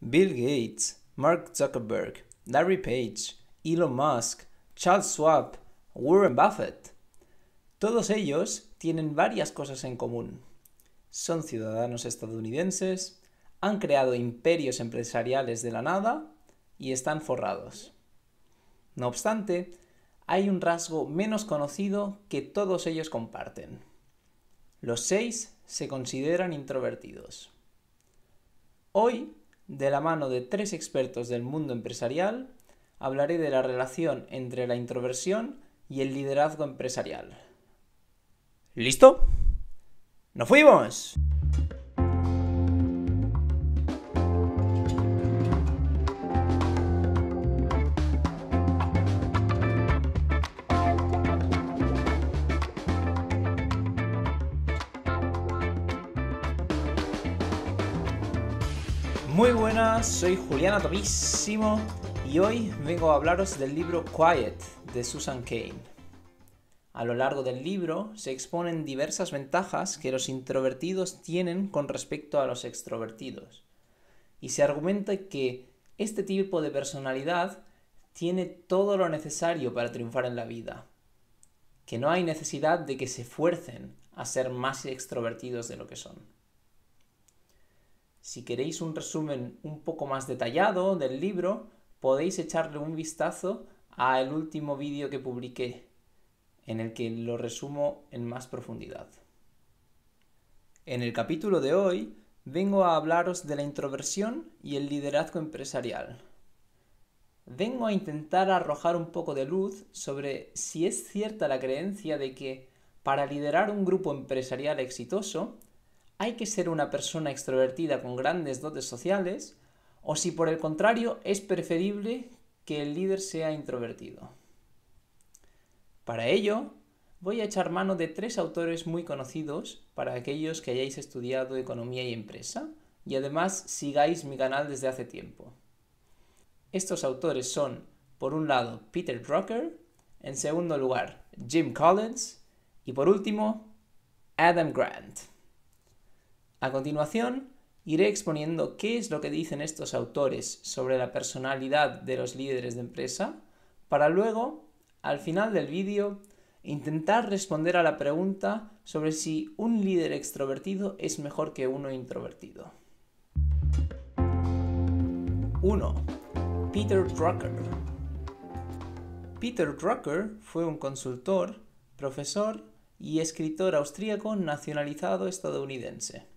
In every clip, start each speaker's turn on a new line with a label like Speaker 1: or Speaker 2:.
Speaker 1: Bill Gates, Mark Zuckerberg, Larry Page, Elon Musk, Charles Schwab, Warren Buffett. Todos ellos tienen varias cosas en común. Son ciudadanos estadounidenses, han creado imperios empresariales de la nada y están forrados. No obstante, hay un rasgo menos conocido que todos ellos comparten. Los 6 se consideran introvertidos. Hoy, de la mano de 3 expertos del mundo empresarial, hablaré de la relación entre la introversión y el liderazgo empresarial. ¿Listo? ¡Nos fuimos! Muy buenas, soy Juliana Topísimo y hoy vengo a hablaros del libro Quiet de Susan Cain. A lo largo del libro se exponen diversas ventajas que los introvertidos tienen con respecto a los extrovertidos y se argumenta que este tipo de personalidad tiene todo lo necesario para triunfar en la vida, que no hay necesidad de que se fuercen a ser más extrovertidos de lo que son. Si queréis un resumen un poco más detallado del libro, podéis echarle un vistazo al último vídeo que publiqué, en el que lo resumo en más profundidad. En el capítulo de hoy vengo a hablaros de la introversión y el liderazgo empresarial. Vengo a intentar arrojar un poco de luz sobre si es cierta la creencia de que para liderar un grupo empresarial exitoso hay que ser una persona extrovertida con grandes dotes sociales, o si por el contrario es preferible que el líder sea introvertido. Para ello, voy a echar mano de 3 autores muy conocidos para aquellos que hayáis estudiado economía y empresa, y además sigáis mi canal desde hace tiempo. Estos autores son, por un lado, Peter Drucker, en segundo lugar, Jim Collins, y por último, Adam Grant. A continuación, iré exponiendo qué es lo que dicen estos autores sobre la personalidad de los líderes de empresa, para luego, al final del vídeo, intentar responder a la pregunta sobre si un líder extrovertido es mejor que uno introvertido. 1. Peter Drucker. Peter Drucker fue un consultor, profesor y escritor austríaco nacionalizado estadounidense.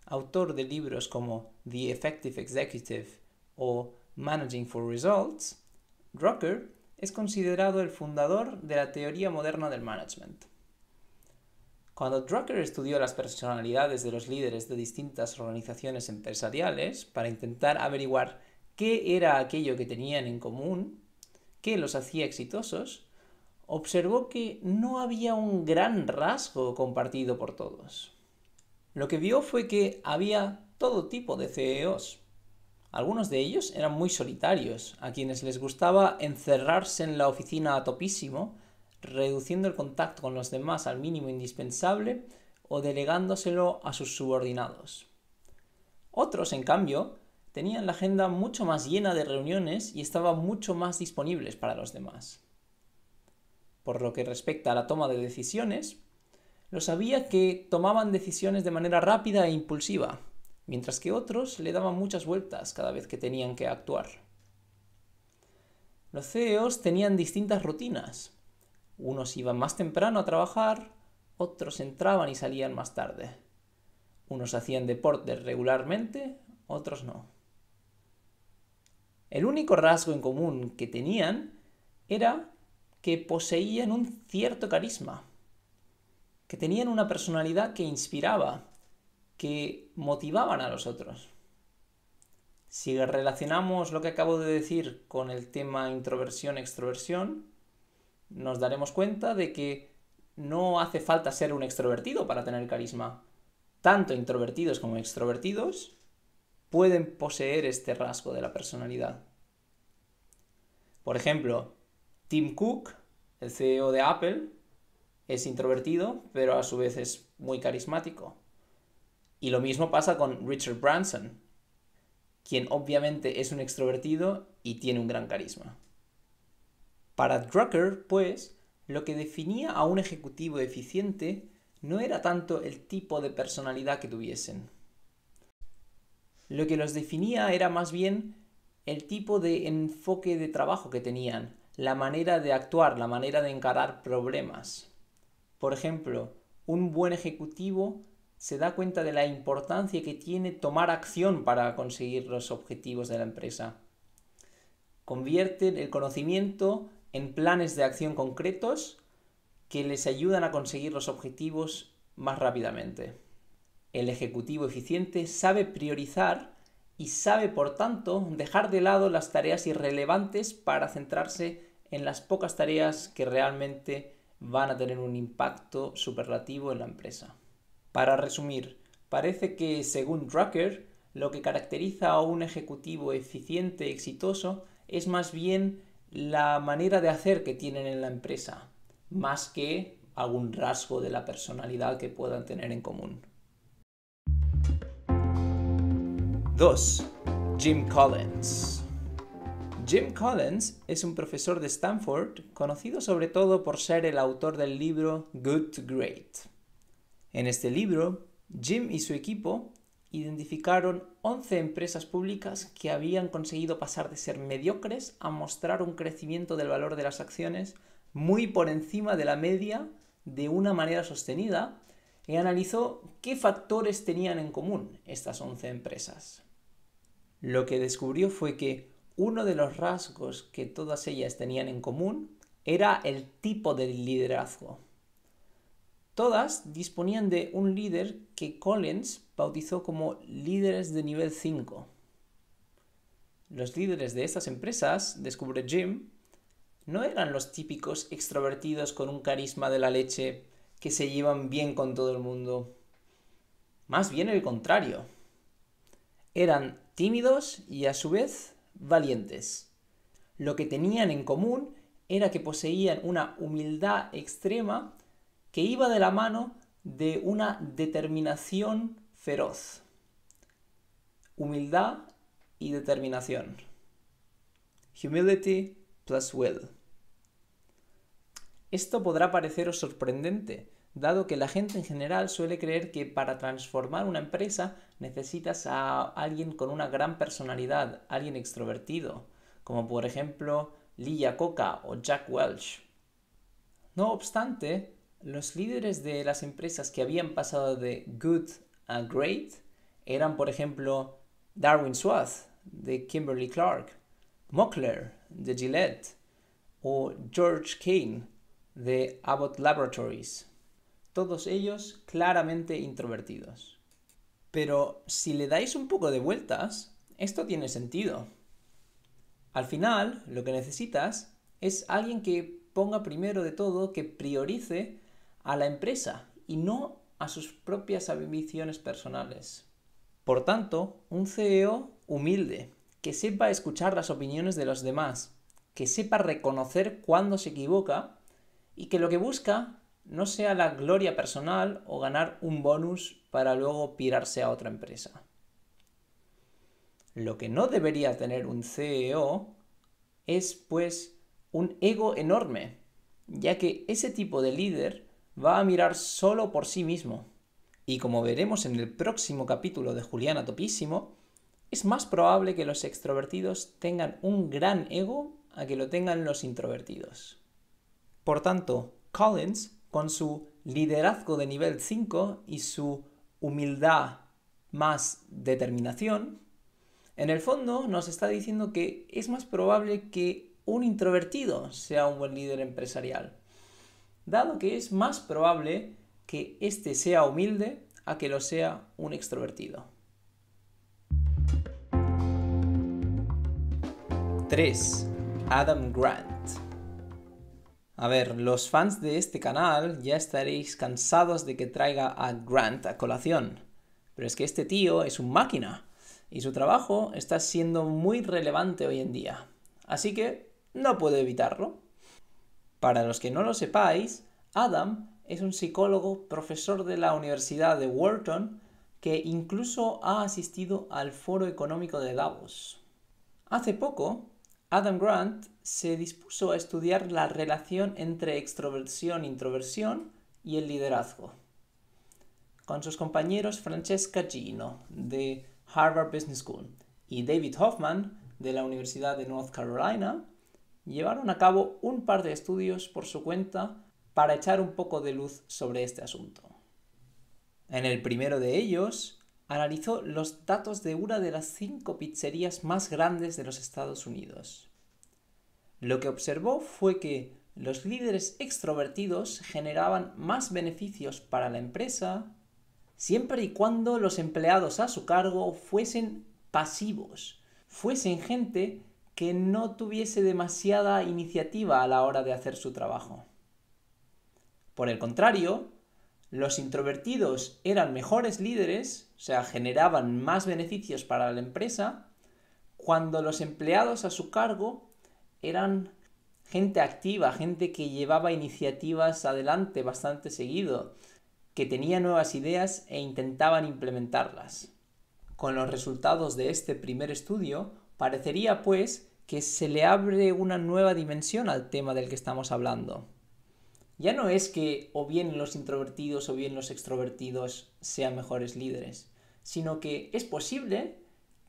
Speaker 1: Autor de libros como The Effective Executive o Managing for Results, Drucker es considerado el fundador de la teoría moderna del management. Cuando Drucker estudió las personalidades de los líderes de distintas organizaciones empresariales para intentar averiguar qué era aquello que tenían en común, qué los hacía exitosos, observó que no había un gran rasgo compartido por todos. Lo que vio fue que había todo tipo de CEOs. Algunos de ellos eran muy solitarios, a quienes les gustaba encerrarse en la oficina a topísimo, reduciendo el contacto con los demás al mínimo indispensable o delegándoselo a sus subordinados. Otros, en cambio, tenían la agenda mucho más llena de reuniones y estaban mucho más disponibles para los demás. Por lo que respecta a la toma de decisiones, lo sabía que tomaban decisiones de manera rápida e impulsiva, mientras que otros le daban muchas vueltas cada vez que tenían que actuar. Los CEOs tenían distintas rutinas. Unos iban más temprano a trabajar, otros entraban y salían más tarde. Unos hacían deporte regularmente, otros no. El único rasgo en común que tenían era que poseían un cierto carisma, que tenían una personalidad que inspiraba, que motivaban a los otros. Si relacionamos lo que acabo de decir con el tema introversión-extroversión, nos daremos cuenta de que no hace falta ser un extrovertido para tener carisma. Tanto introvertidos como extrovertidos pueden poseer este rasgo de la personalidad. Por ejemplo, Tim Cook, el CEO de Apple, es introvertido, pero a su vez es muy carismático. Y lo mismo pasa con Richard Branson. quien obviamente es un extrovertido y tiene un gran carisma. Para Drucker, pues, lo que definía a un ejecutivo eficiente no era tanto el tipo de personalidad que tuviesen. Lo que los definía era más bien el tipo de enfoque de trabajo que tenían, la manera de actuar, la manera de encarar problemas. Por ejemplo, un buen ejecutivo se da cuenta de la importancia que tiene tomar acción para conseguir los objetivos de la empresa. Convierten el conocimiento en planes de acción concretos que les ayudan a conseguir los objetivos más rápidamente. El ejecutivo eficiente sabe priorizar y sabe, por tanto, dejar de lado las tareas irrelevantes para centrarse en las pocas tareas que realmente van a tener un impacto superlativo en la empresa. Para resumir, parece que, según Drucker, lo que caracteriza a un ejecutivo eficiente y exitoso es más bien la manera de hacer que tienen en la empresa, más que algún rasgo de la personalidad que puedan tener en común. 2. Jim Collins. Jim Collins es un profesor de Stanford conocido sobre todo por ser el autor del libro Good to Great. En este libro, Jim y su equipo identificaron 11 empresas públicas que habían conseguido pasar de ser mediocres a mostrar un crecimiento del valor de las acciones muy por encima de la media de una manera sostenida y analizó qué factores tenían en común estas 11 empresas. Lo que descubrió fue que uno de los rasgos que todas ellas tenían en común era el tipo de liderazgo. Todas disponían de un líder que Collins bautizó como líderes de nivel 5. Los líderes de estas empresas, descubre Jim, no eran los típicos extrovertidos con un carisma de la leche que se llevan bien con todo el mundo. Más bien el contrario. Eran tímidos y a su vez valientes. Lo que tenían en común era que poseían una humildad extrema que iba de la mano de una determinación feroz. Humildad y determinación. Humility plus will. Esto podrá pareceros sorprendente, dado que la gente en general suele creer que para transformar una empresa necesitas a alguien con una gran personalidad, alguien extrovertido, como por ejemplo Lee Iacocca o Jack Welch. No obstante, los líderes de las empresas que habían pasado de good a great eran, por ejemplo, Darwin Swartz, de Kimberly-Clark, Mockler, de Gillette, o George Kane, de Abbott Laboratories. Todos ellos claramente introvertidos. Pero si le dais un poco de vueltas, esto tiene sentido. Al final, lo que necesitas es alguien que ponga primero de todo, que priorice a la empresa y no a sus propias ambiciones personales. Por tanto, un CEO humilde, que sepa escuchar las opiniones de los demás, que sepa reconocer cuando se equivoca y que lo que busca no sea la gloria personal o ganar un bonus para luego pirarse a otra empresa. Lo que no debería tener un CEO es, pues, un ego enorme, ya que ese tipo de líder va a mirar solo por sí mismo. Y como veremos en el próximo capítulo de Juliana Topísimo, es más probable que los extrovertidos tengan un gran ego a que lo tengan los introvertidos. Por tanto, Collins, con su liderazgo de nivel 5 y su humildad más determinación, en el fondo nos está diciendo que es más probable que un introvertido sea un buen líder empresarial, dado que es más probable que éste sea humilde a que lo sea un extrovertido. 3. Adam Grant. A ver, los fans de este canal ya estaréis cansados de que traiga a Grant a colación, pero es que este tío es un máquina y su trabajo está siendo muy relevante hoy en día, así que no puedo evitarlo. Para los que no lo sepáis, Adam es un psicólogo profesor de la Universidad de Wharton que incluso ha asistido al Foro Económico de Davos. Hace poco, Adam Grant se dispuso a estudiar la relación entre extroversión e introversión y el liderazgo. Con sus compañeros Francesca Gino, de Harvard Business School, y David Hoffman, de la Universidad de North Carolina, llevaron a cabo un par de estudios por su cuenta para echar un poco de luz sobre este asunto. En el primero de ellos, analizó los datos de una de las 5 pizzerías más grandes de los Estados Unidos. Lo que observó fue que los líderes extrovertidos generaban más beneficios para la empresa siempre y cuando los empleados a su cargo fuesen pasivos, fuesen gente que no tuviese demasiada iniciativa a la hora de hacer su trabajo. Por el contrario, los introvertidos eran mejores líderes, o sea, generaban más beneficios para la empresa, cuando los empleados a su cargo eran gente activa, gente que llevaba iniciativas adelante bastante seguido, que tenía nuevas ideas e intentaban implementarlas. Con los resultados de este primer estudio, parecería pues que se le abre una nueva dimensión al tema del que estamos hablando. Ya no es que o bien los introvertidos o bien los extrovertidos sean mejores líderes, sino que es posible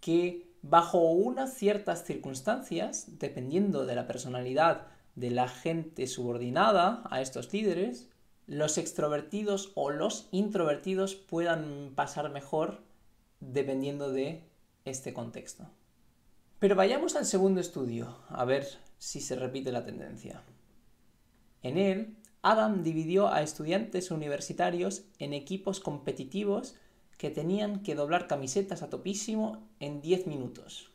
Speaker 1: que bajo unas ciertas circunstancias, dependiendo de la personalidad de la gente subordinada a estos líderes, los extrovertidos o los introvertidos puedan pasar mejor dependiendo de este contexto. Pero vayamos al segundo estudio, a ver si se repite la tendencia. En él, Adam dividió a estudiantes universitarios en equipos competitivos que tenían que doblar camisetas a topísimo en 10 minutos.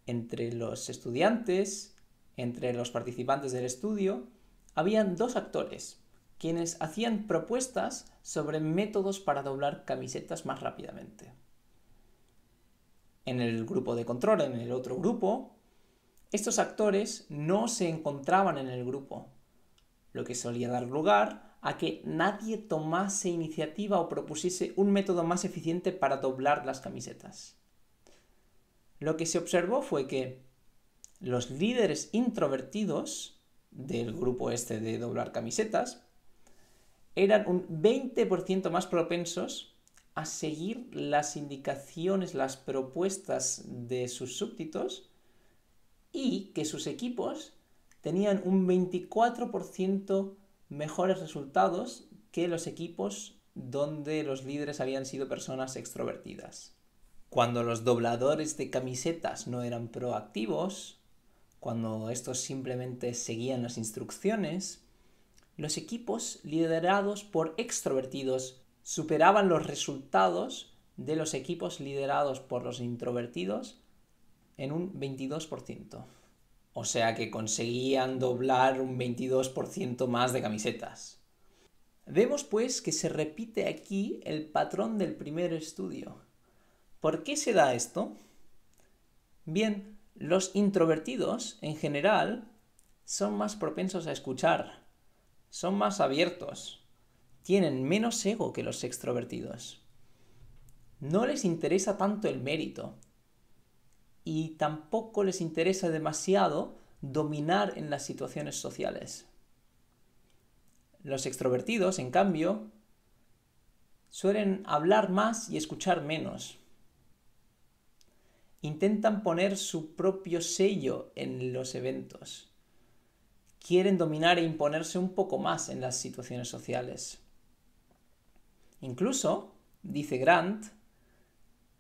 Speaker 1: Entre los estudiantes, entre los participantes del estudio, habían 2 actores, quienes hacían propuestas sobre métodos para doblar camisetas más rápidamente. En el grupo de control, en el otro grupo, estos actores no se encontraban en el grupo, lo que solía dar lugar a que nadie tomase iniciativa o propusiese un método más eficiente para doblar las camisetas. Lo que se observó fue que los líderes introvertidos del grupo este de doblar camisetas eran un 20% más propensos a seguir las indicaciones, las propuestas de sus súbditos y que sus equipos tenían un 24% mejores resultados que los equipos donde los líderes habían sido personas extrovertidas. Cuando los dobladores de camisetas no eran proactivos, cuando estos simplemente seguían las instrucciones, los equipos liderados por extrovertidos superaban los resultados de los equipos liderados por los introvertidos en un 22%. O sea que conseguían doblar un 22% más de camisetas. Vemos pues que se repite aquí el patrón del primer estudio. ¿Por qué se da esto? Bien, los introvertidos en general son más propensos a escuchar, son más abiertos, tienen menos ego que los extrovertidos. No les interesa tanto el mérito y tampoco les interesa demasiado dominar en las situaciones sociales. Los extrovertidos, en cambio, suelen hablar más y escuchar menos. Intentan poner su propio sello en los eventos. Quieren dominar e imponerse un poco más en las situaciones sociales. Incluso, dice Grant,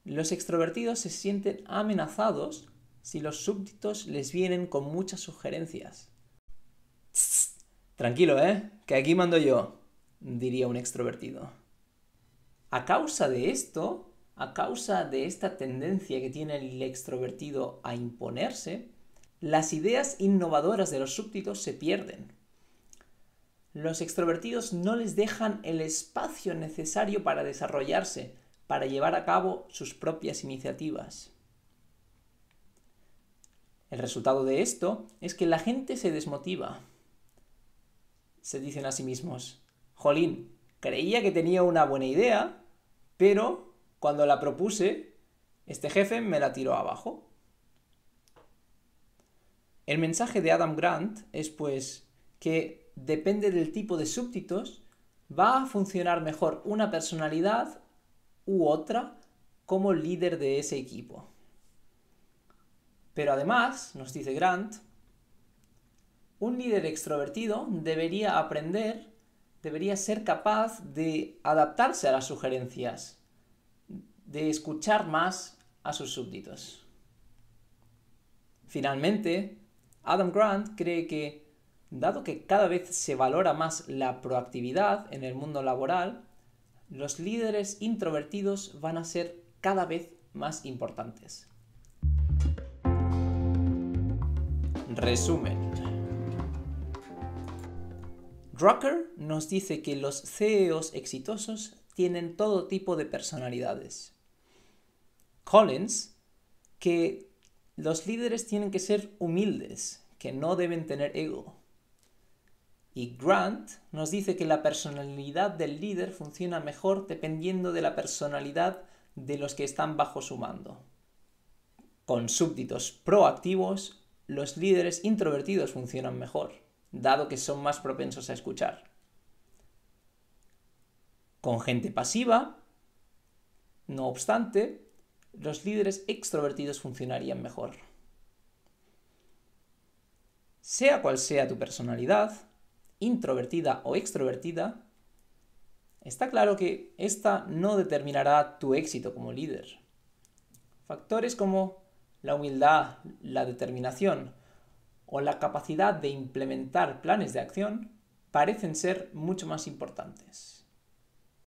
Speaker 1: los extrovertidos se sienten amenazados si los súbditos les vienen con muchas sugerencias. Tss, tranquilo, que aquí mando yo, diría un extrovertido. A causa de esto, a causa de esta tendencia que tiene el extrovertido a imponerse, las ideas innovadoras de los súbditos se pierden. Los extrovertidos no les dejan el espacio necesario para desarrollarse, para llevar a cabo sus propias iniciativas. El resultado de esto es que la gente se desmotiva. Se dicen a sí mismos, jolín, creía que tenía una buena idea, pero cuando la propuse, este jefe me la tiró abajo. El mensaje de Adam Grant es pues que depende del tipo de súbditos, va a funcionar mejor una personalidad u otra como líder de ese equipo. Pero además, nos dice Grant, un líder extrovertido debería aprender, debería ser capaz de adaptarse a las sugerencias, de escuchar más a sus súbditos. Finalmente, Adam Grant cree que, dado que cada vez se valora más la proactividad en el mundo laboral, los líderes introvertidos van a ser cada vez más importantes. Resumen. Drucker nos dice que los CEOs exitosos tienen todo tipo de personalidades. Collins, que los líderes tienen que ser humildes, que no deben tener ego. Y Grant nos dice que la personalidad del líder funciona mejor dependiendo de la personalidad de los que están bajo su mando. Con súbditos proactivos, los líderes introvertidos funcionan mejor, dado que son más propensos a escuchar. Con gente pasiva, no obstante, los líderes extrovertidos funcionarían mejor. Sea cual sea tu personalidad, introvertida o extrovertida, está claro que esta no determinará tu éxito como líder. Factores como la humildad, la determinación o la capacidad de implementar planes de acción parecen ser mucho más importantes.